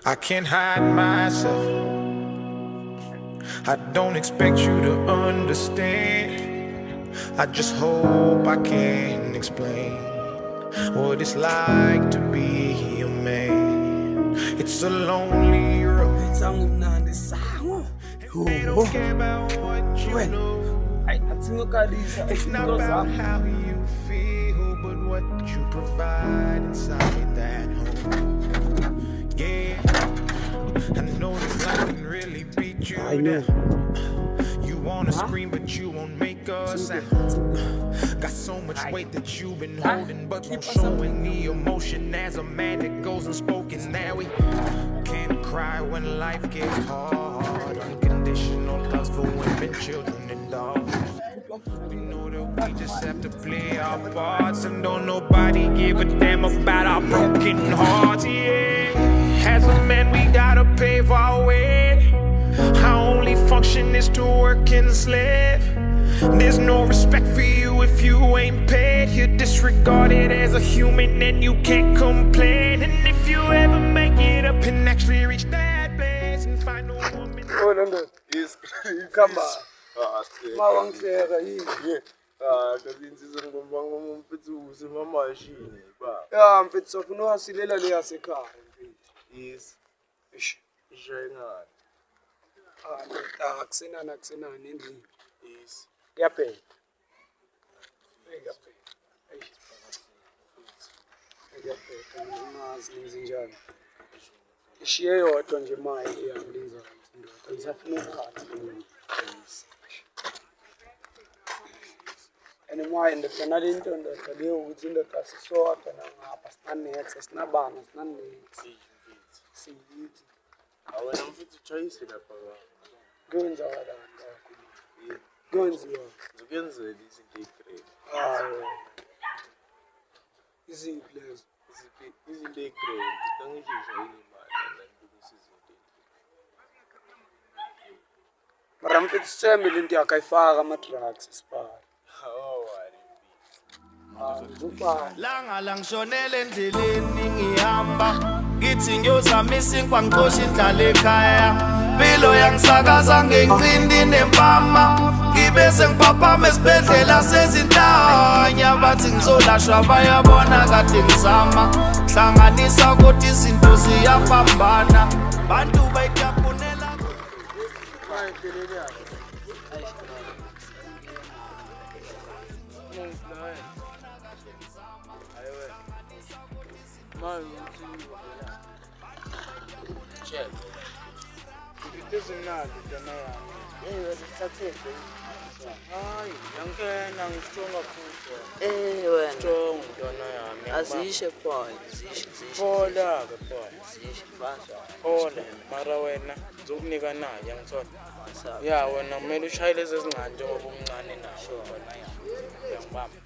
I can't hide myself. I don't expect you to understand. I just hope I can explain what it's like to be a man. It's a lonely road. They don't care about what you know. It's not about how you feel, but what you provide inside that home. Yeah, I know this life can really beat you down. You wanna scream, but you won't make a sound. Got so much weight that you've been holding, but won't show any emotion. As a man that goes unspoken, now we can't cry when life gets hard. Unconditional love for women, children, and dogs. We know that we just have to play our parts, and don't nobody give a damn about our broken hearts. Yeah, as a man we gotta pave our way. Our only function is to work and slave. There's no respect for you if you ain't paid. You're disregarded as a human and you can't complain. And if you ever make it up and actually reach that place and find a woman. Oh, London. Yes. Come on. Still. Mawanghleka yini? Yeah. Kanti ngizongibamba ngomfethu usemamashini ba. Ya mfethu sofuna wasilela le yasekhaya mfethu. Yes. Ish. Ishayingana. Akusenani endlini. Yes. Kuyaphela. Kuyaphela. Eish. Kuyaphela. Ungazi ngenze njani. Ishiye yodwa nje maye iyangilinza indoda. Ngisafuna ukukhatha. And why in the canal indoda leyo ukuthi indoda sisodwa nangapha sinanethe sinabanga sinanethe. Siyithi. Awena mfethu choice lapha ba. Kwenza wala. Kwenziwa. Ngizokenzela izinto ezigrade. Iziphi lezo? Izinto ezigrade ngangizisho yini imali nangokusiza izinto. Mara mfethu semile into yakayifaka ama-drugs isiphala. Langa langishonele endleleni ngihamba ngithi ngiyozama isinkwa ngixosha indlala ekhaya impilo yangisakaza ngencindi nempama ngibe sengiphaphama esibhedlela sezinhlanya bathi ngizolashwa bayabona kade ngizama hlanganisa kodwa izinto ziyapambana bantu bayitabunela Check. Ngizimnandi ntwana yami. Sithathele. Hayi, ngiyangena ngisonga futhi. Wena. Strong ntwana yami. Azishe boy, zishe. Phola ke boy. Zishe basa. Phola, mara wena ngizokunika naye ngithola. Ya wena kumele ushayele ezingane njengoba umncane naso wena. Ngiyangibamba.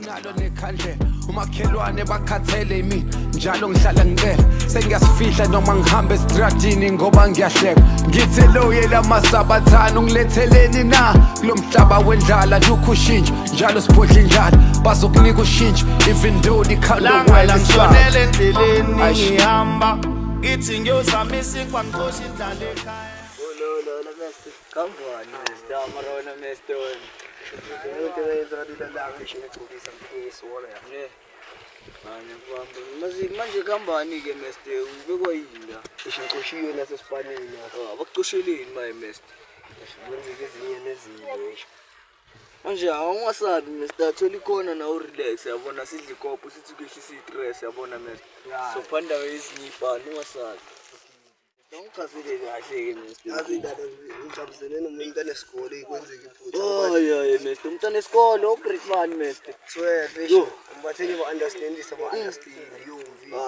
Nalo nekhandle umakhelwane bakhathele mina njalo ngihlala ngicela sengiyasifihla noma ngihambe estradini ngoba ngiyahleka ngithi loye lamasabathana ungiletheleni na kulomhlaba wendlala dukho ushintsho njalo siphodla injalo bazokunika ushintsho even though ikhalo wena ngishonele endleleni ngihamba ngithi ngiyozama isinkwa ngixosha indlala ekhaya Lo meste. Kambani meste, amarona meste wena. Manje kambani ke meste ubekwa yini la? Ishinqoshiwe nasesifaneni. Abakucosheleni maye meste. Kwenzeke ezinye nezinye. Manje awungasabi meste athola ikhona na urelax yabona sidla ikopo sithi kwehlisa istress yabona meste. So phanda ezinye ibhani ungasabi. Ngicazile kahle ke meste. Yazi indaba ngijabulele nomuntu anesikole ikwenzeke futhi. Oh meste umntana esikole grade 1 meste. Swear fish. Umbatheli ba understandisa ba understand yo.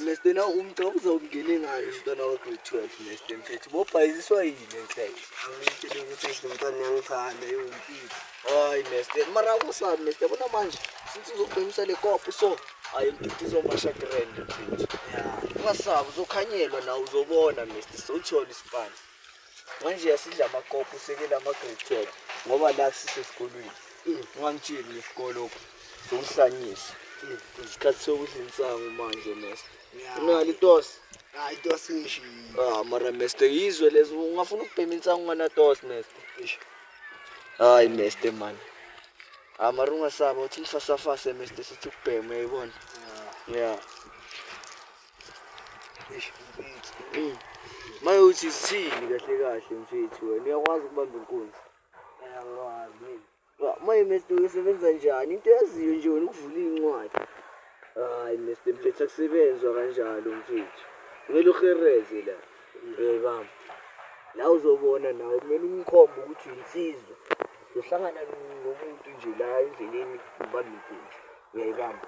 Meste na umntana uzawungena ngayo umntana wa grade 12 meste mfethu bobhayiziswa yini enhle. Angitshela ukuthi umntana ngiyangithanda yo impilo. Hayi meste mara akusabi meste bona manje sithi uzogcimisa le kopo so ayimdidizwa amashakrend mfethu. Ungasabi uzokhanyelwa na uzobona meste sowuthola isipani. Manje yasidla amakopo sekela ama-grade 12 ngoba la sisesikolweni. Ungangitsheli ngesikolo sokuhlanyisa. Isikhathi sokudla insangu manje meste. Unali tos. Hayi tos ngisho. Mara Mr. Izwe lezo ungafuna ukubhema insangu ngana tos Mr. Hayi Mr. man. Mara ungasaba uthi ngifasafase Mr. sithi ukubhema uyayibona. Yeah. Maye uthi sithini kahle kahle mfethu wena uyakwazi ukubamba inkunzi. Maye Mr. usebenza njani? Into yaziyo nje wena ukuvula incwadi. Hayi Mr. Mfethu akusebenzwa kanjalo mfethu. Kumele uhereze la. Bamba. La uzobona nawe kumele ungikhombe ukuthi insizwa. Uhlangana nomuntu nje la endleleni ubamba inkunzi. Uyayibamba.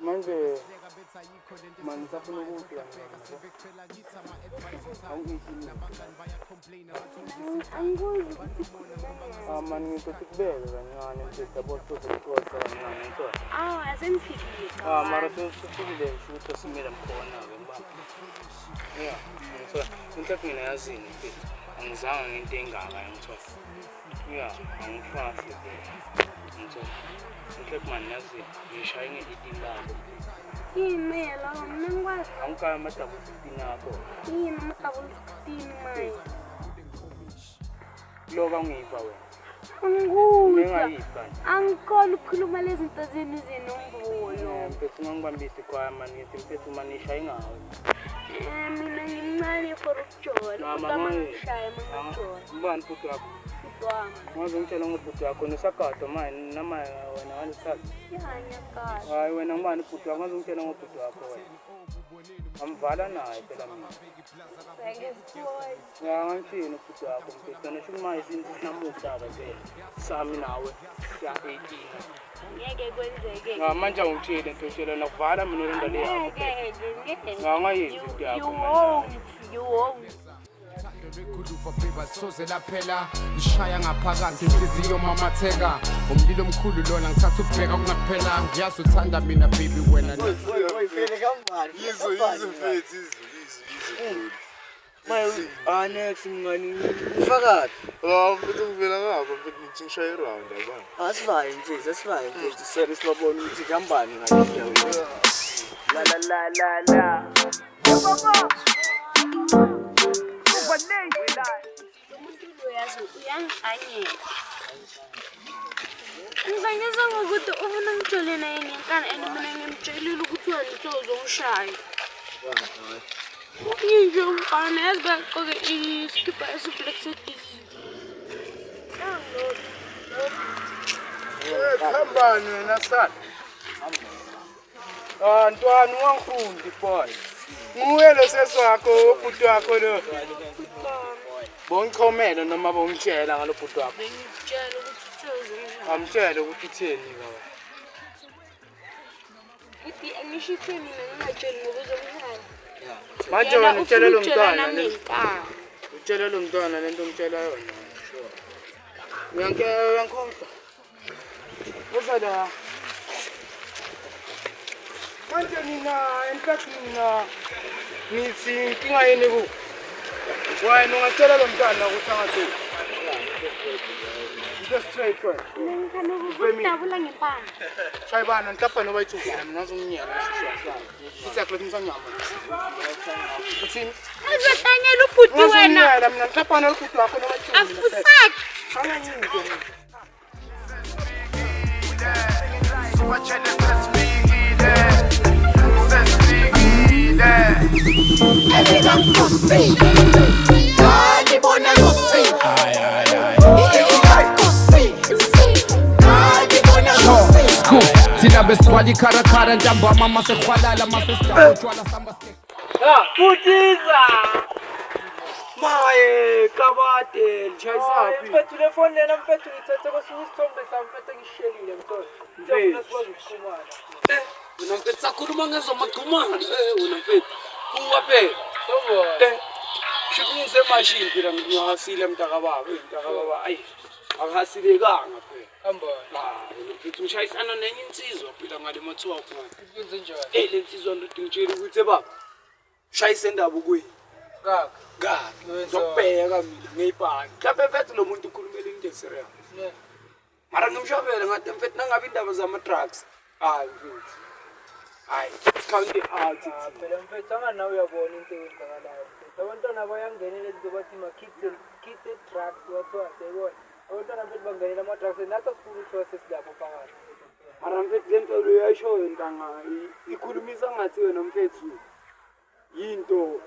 Manje manisafuna ukuthi mani ngizothi kubeke kancane mfethu yabo sozokuxoxa kancane nto. Asengifikile. Mara sesifikile shoot simile mkhona-ke mbaba. Yeah, ngithola. Inhlobo mina yazini mfethu. Angizange ngento engaka ngithola. Yeah, angifasi. Ngithola. Inhlobo mani yazini ngishaya ngedidi labo. Yini la mina ngikwazi. Angikaya amadabu 15 akho. Yini amadabu 15 maye. Loba ngiyiva wena. Angikuzwa. Angikholwa ukukhuluma lezi zinto zenu zinombulo. Mfethu ngangibambisa ikhwaya mani ngithi mfethu mani ishaya ngawe. Mina ngimncane for ukujola. Ngishaya mangijjola. Mbani futhi wakho? Wami. Ngaze ngitshela ngobhuti wakho nesagado manje nama wena walithatha. Yanyakazi. Hayi wena ngibani ibhuti wakho ngaze ngitshela ngobhuti wakho wena. Amvala naye phela mina. Ya ngangishini ubhuti wakho mfethu ngisho manje sinamuhla ke sami nawe ya 18. Ngeke kwenzeke. Manje ungitshela into etshela nakuvala mina lento le yakho. Ngeke. Ngayenzi into yakho. You won't. Bekhuluva beba soze laphela ishaya ngaphakathi inhliziyo mamatheka umlilo omkhulu lona ngithatha ukubheka kungaphela ngiyazi uthanda mina baby wena Uyifele kambani? Yizo mfethu Maye next mngani ufakapi? Mfethu ngivela ngapha mfethu ngithi ngishaya iround yabona. Asivaye mfethu sorry sibabona ukuthi kambani ngathi yawe. La. Umuntu lo yazi uyangihanyela. Ngizanyeza ngokuthi ufuna ngijole naye ngenkani and mina ngimtshelile ukuthi wena uzongishaya. Nje umfana yazi bagqoke iskipa esiblack sedisi. Khambani wena sana. Ntwana ungangifundi boy. Nguwe lo seswakho ubhuti wakho lo. Bongichomela noma bongitshela ngalobhuti wakho. Ngitshela ukuthi uzongishaya. Amtshela ukuthi utheni baba. Ithi angishithe mina ngingatsheli ngokuzongishaya. Manje wena utshela lo mntwana ngenkani. utshela lo mntwana lento umtshela yona. Uyankhohlwa. Uzala. Manje nina enkathi mina ngithi inkinga yini ku? Wena ungatshela lo mntwana ukuthi angathi. Just straight for. Ngikhala ukudabula ngempama. Shayibana nhlapha noba ithukela mina ngizomnyela isishwa. Isakho lemisanyama. Uthini? Azotanyela ubhuti wena. Ngizomnyela mina nhlapha nobhuti wakho noba ithukela. Afusaki. Anganyike. thina besigcwala ikharakara ntambama masehwalala masesijautshwala samba Phuthiza. Maye, kabade, nchayisaphi? Mfethu le phone lena mfethu ngithathe kwesinye isithombe sami mfethu ngishelile mthole. Ngiyafuna sikwazi ukuxhumana. Wena mfethu sakhuluma ngezomachumana, wena mfethu. Kuwa phela. Sawubona. Shukungise mashini phela ngihasile mntakababa, ayi. Akahasilekanga phela. Hamba. Mfethu ngishayisana nenye insizwa phela ngale mathiwa khona. Kwenze njani? Le nsizwa ndoda ngitshela ukuthi baba, shayise indaba kweni. Kaka. Kabi, ngizokubheka mina ngeyibhani. Mhlawumbe mfethu lo muntu ukhulumela into serious. Ne. Mara ngimshobele ngathi mfethu nangabe indaba zama-drugs. Hayi mfethu. Hayi, count it out. Phela mfethu anganawe uyabona into eyenzakalayo. Abantwana bayangenela into bathi kids drugs wathiwa siyayibona. Abantwana mfethu bangenela ama-drugs nathi asifuna ukuthiwa sesilapho phakathi. Mara mfethu le nto leyo ayishoyo ntanga ikhulumisa ngathi wena mfethu yinto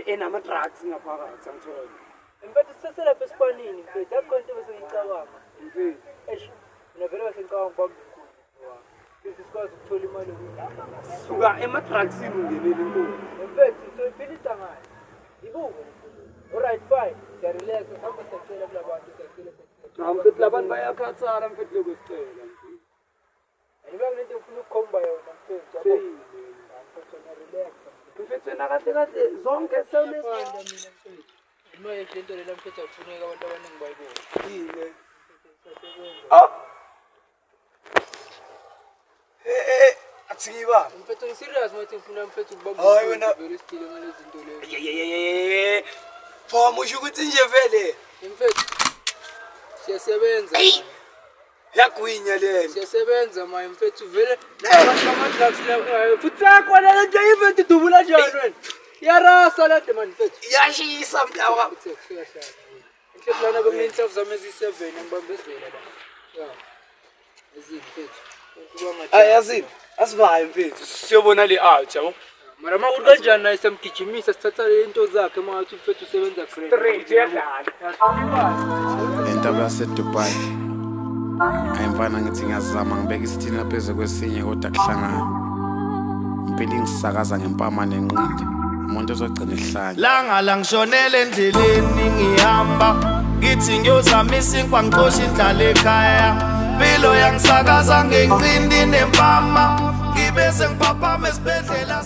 enama-drugs ngaphakathi angithola. Mfethu siseselapha esipanini mfethu akho into besiyicabanga. Mfethu. Eish, mina vele basengicabanga kwamkhulu. Mfethu sikwazi ukuthola imali yokuthi. Suka ema-drugsini ungenele inkosi. Mfethu soyiphilisa ngayo. Ibuke. Alright fine. Siyarelax hamba siyacela kula bantu siyacela. Mfethu labantu bayakhathara mfethu lokho sicela. Andiba kunento ufuna ukukhomba yona mfethu. Mfethu relax. Mfethu wena kahle zonke sewunesibanda mina mfethu. Imoya into lela mfethu afuneka abantu abaningi bayibona. yini. Oh. Athi ngiba. Mfethu ngiserious manje ngifuna mfethu ukubamba. Hayi wena. Vele sithile ngale zinto lezo. Phoma usho ukuthi nje vele. Mfethu. Siyasebenza. Yagwinya lena. Siyasebenza manje mfethu vele. Ama-drugs la futhi akwana nje event idubula njani wena? Yarasa la man mfethu. Yashisa mntaka. Mfethu lana kumnintafu zami ezi7 ngibambezela la. Ya. Ezifethu. Ayazini. Asivaye mfethu. Siyobona le out yabo. Mara ma kanjani naye semgijimisa sithatha into zakhe mathi mfethu usebenza great. Straight yadlala. Lentaba yaseDubai ayimfana ngithi ngiyazama ngibeka isithini phezulu kwesinye kodwa kuhlangana impilo ingisakaza ngempama nenqindi umuntu uzogcina ehlanya Langa langishonele endleleni ngihamba ngithi ngiyozamisa inkwa ngixosha indlala ekhaya impilo yangisakaza ngenqindi nempama ngibe sengiphaphama esibhedlela